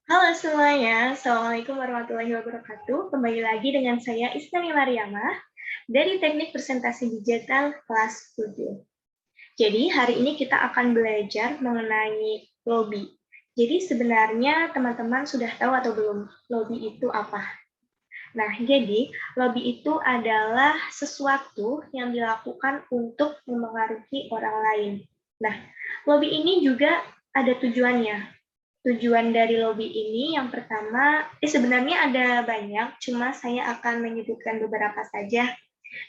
Halo semuanya, Assalamualaikum warahmatullahi wabarakatuh. Kembali lagi dengan saya Istani Mariamah dari Teknik Presentasi Digital kelas 7. Jadi hari ini kita akan belajar mengenai lobby. Jadi sebenarnya teman-teman sudah tahu atau belum lobby itu apa? Nah, jadi lobby itu adalah sesuatu yang dilakukan untuk memengaruhi orang lain. Nah, lobby ini juga ada tujuannya. Tujuan dari lobby ini yang pertama, sebenarnya ada banyak, cuma saya akan menyebutkan beberapa saja.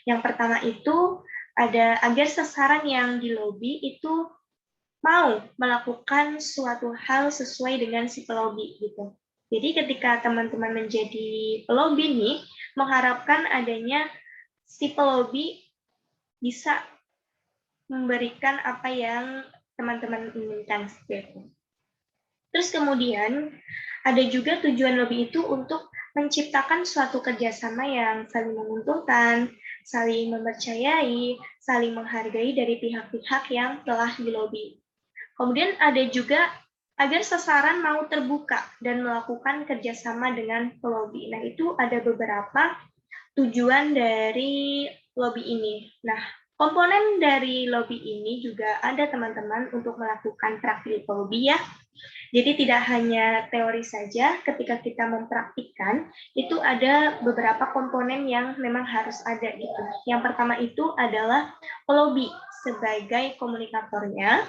Yang pertama itu ada agar sasaran yang di lobby itu mau melakukan suatu hal sesuai dengan si pelobi gitu. Jadi ketika teman-teman menjadi pelobi nih, mengharapkan adanya si pelobi bisa memberikan apa yang teman-teman inginkan seperti itu. Terus kemudian ada juga tujuan lobby itu untuk menciptakan suatu kerjasama yang saling menguntungkan, saling mempercayai, saling menghargai dari pihak-pihak yang telah dilobi. Kemudian ada juga agar sasaran mau terbuka dan melakukan kerjasama dengan pelobi. Nah, itu ada beberapa tujuan dari lobby ini. Nah, komponen dari lobby ini juga ada teman-teman untuk melakukan praktik lobby ya. Jadi tidak hanya teori saja, ketika kita mempraktikkan, itu ada beberapa komponen yang memang harus ada gitu. Yang pertama itu adalah lobby sebagai komunikatornya,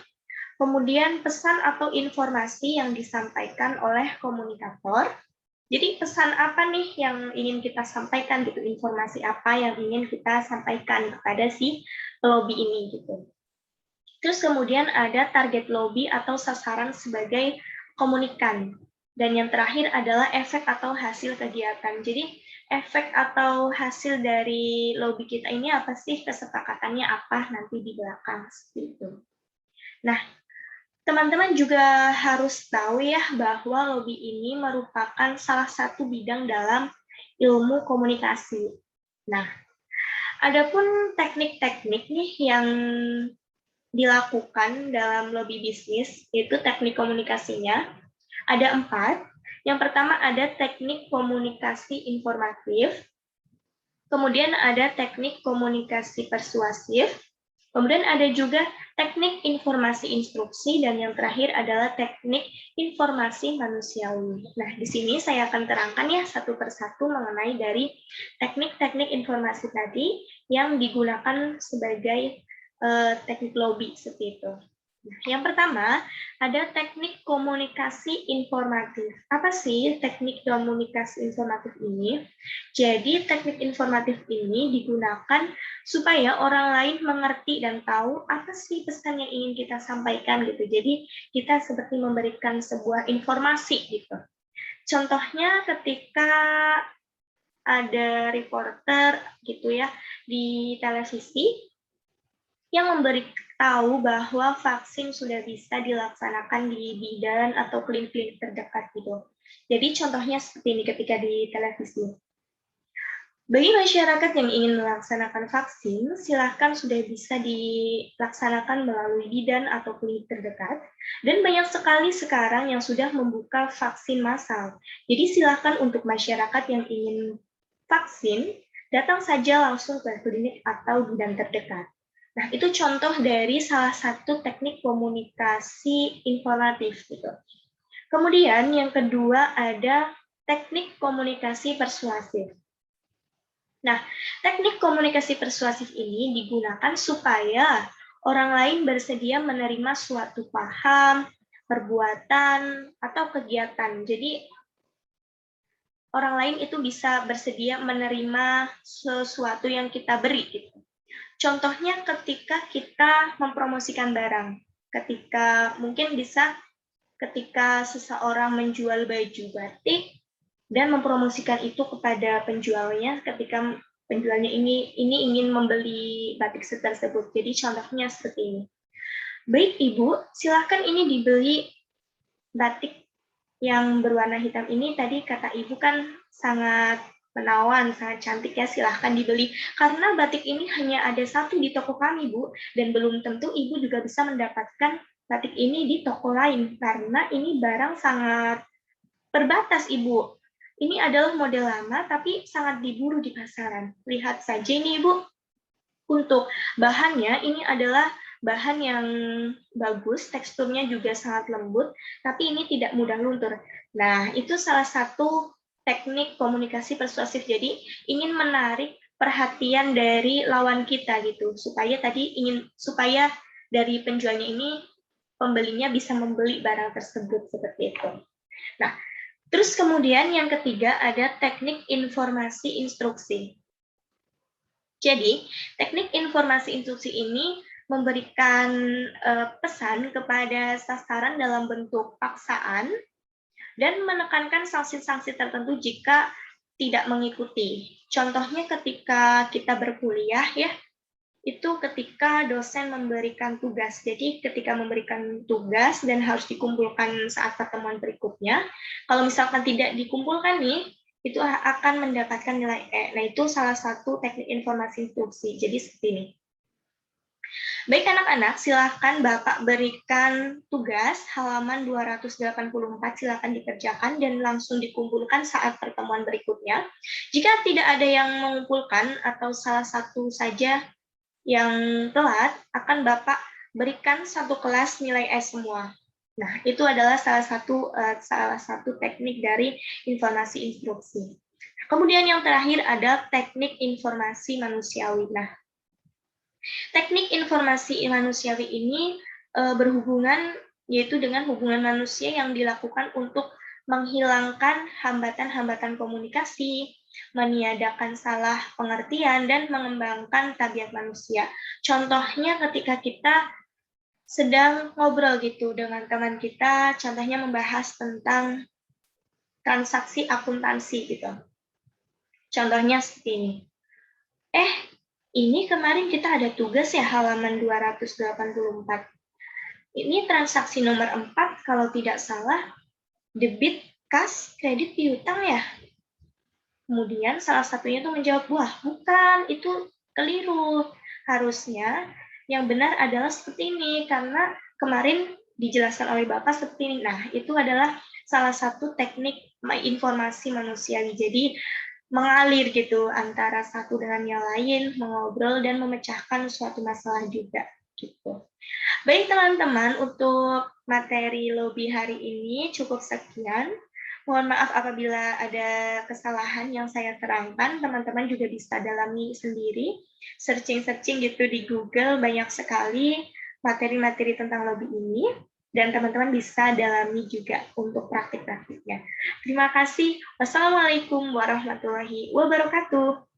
kemudian pesan atau informasi yang disampaikan oleh komunikator. Jadi pesan apa nih yang ingin kita sampaikan gitu, informasi apa yang ingin kita sampaikan kepada si lobby ini gitu. Terus kemudian ada target lobby atau sasaran sebagai komunikan. Dan yang terakhir adalah efek atau hasil kegiatan. Jadi efek atau hasil dari lobby kita ini apa sih, kesepakatannya apa nanti di belakang seperti itu. Nah, teman-teman juga harus tahu ya bahwa lobby ini merupakan salah satu bidang dalam ilmu komunikasi. Nah, adapun teknik-teknik nih yang dilakukan dalam lobby bisnis, itu teknik komunikasinya. Ada 4. Yang pertama ada teknik komunikasi informatif, kemudian ada teknik komunikasi persuasif, kemudian ada juga teknik informasi instruksi, dan yang terakhir adalah teknik informasi manusiawi. Nah, di sini saya akan terangkan ya satu persatu mengenai dari teknik-teknik informasi tadi yang digunakan sebagai teknik lobby seperti itu. Nah, yang pertama, ada teknik komunikasi informatif. Apa sih teknik komunikasi informatif ini? Jadi, teknik informatif ini digunakan supaya orang lain mengerti dan tahu apa sih pesan yang ingin kita sampaikan gitu. Jadi, kita seperti memberikan sebuah informasi gitu. Contohnya ketika ada reporter gitu ya di televisi yang memberitahu bahwa vaksin sudah bisa dilaksanakan di bidan atau klinik-klinik terdekat gitu. Jadi contohnya seperti ini ketika di televisi. Bagi masyarakat yang ingin melaksanakan vaksin, silahkan sudah bisa dilaksanakan melalui bidan atau klinik terdekat. Dan banyak sekali sekarang yang sudah membuka vaksin massal. Jadi silahkan untuk masyarakat yang ingin vaksin, datang saja langsung ke klinik atau bidan terdekat. Nah, itu contoh dari salah satu teknik komunikasi informatif gitu. Kemudian yang kedua ada teknik komunikasi persuasif. Nah, teknik komunikasi persuasif ini digunakan supaya orang lain bersedia menerima suatu paham, perbuatan, atau kegiatan. Jadi, orang lain itu bisa bersedia menerima sesuatu yang kita beri. Gitu. Contohnya ketika kita mempromosikan barang. Ketika mungkin bisa ketika seseorang menjual baju batik, dan mempromosikan itu kepada penjualnya ketika penjualnya ini ingin membeli batik tersebut. Jadi contohnya seperti ini. Baik Ibu, silakan ini dibeli batik yang berwarna hitam ini. Tadi kata Ibu kan sangat menawan, sangat cantik ya, silahkan dibeli. Karena batik ini hanya ada satu di toko kami, Bu, dan belum tentu Ibu juga bisa mendapatkan batik ini di toko lain, karena ini barang sangat Perbatas, Ibu. Ini adalah model lama, tapi sangat diburu di pasaran. Lihat saja ini, Ibu. Untuk bahannya, ini adalah bahan yang bagus, teksturnya juga sangat lembut, tapi ini tidak mudah luntur. Nah, itu salah satu teknik komunikasi persuasif. Jadi, ingin menarik perhatian dari lawan kita gitu, supaya dari penjualnya ini pembelinya bisa membeli barang tersebut seperti itu. Nah, terus kemudian yang ketiga ada teknik informasi instruksi. Jadi, teknik informasi instruksi ini memberikan pesan kepada sasaran dalam bentuk paksaan dan menekankan sanksi-sanksi tertentu jika tidak mengikuti. Contohnya ketika kita berkuliah ya, itu ketika dosen memberikan tugas. Jadi ketika memberikan tugas dan harus dikumpulkan saat pertemuan berikutnya, kalau misalkan tidak dikumpulkan nih, itu akan mendapatkan nilai E. Nah, itu salah satu teknik informasi instruksi. Jadi seperti ini. Baik anak-anak, silahkan Bapak berikan tugas halaman 284, silahkan dikerjakan dan langsung dikumpulkan saat pertemuan berikutnya. Jika tidak ada yang mengumpulkan atau salah satu saja yang telat, akan Bapak berikan satu kelas nilai E semua. Nah, itu adalah salah satu teknik dari informasi instruksi. Kemudian yang terakhir ada teknik informasi manusiawi. Nah, teknik informasi manusiawi ini berhubungan yaitu dengan hubungan manusia yang dilakukan untuk menghilangkan hambatan-hambatan komunikasi, meniadakan salah pengertian, dan mengembangkan tabiat manusia. Contohnya ketika kita sedang ngobrol gitu dengan teman kita, contohnya membahas tentang transaksi akuntansi gitu. Contohnya seperti ini. Ini kemarin kita ada tugas ya halaman 284. Ini transaksi nomor 4 kalau tidak salah, debit, kas, kredit, piutang ya. Kemudian salah satunya itu menjawab, wah bukan, itu keliru. Harusnya yang benar adalah seperti ini, karena kemarin dijelaskan oleh Bapak seperti ini. Nah, itu adalah salah satu teknik informasi manusiawi. Jadi, mengalir gitu antara satu dengan yang lain, mengobrol dan memecahkan suatu masalah juga. Gitu. Baik teman-teman, untuk materi lobby hari ini cukup sekian. Mohon maaf apabila ada kesalahan yang saya terangkan, teman-teman juga bisa dalami sendiri, searching-searching gitu di Google, banyak sekali materi-materi tentang lobby ini, dan teman-teman bisa dalami juga untuk praktik-praktiknya. Terima kasih. Wassalamualaikum warahmatullahi wabarakatuh.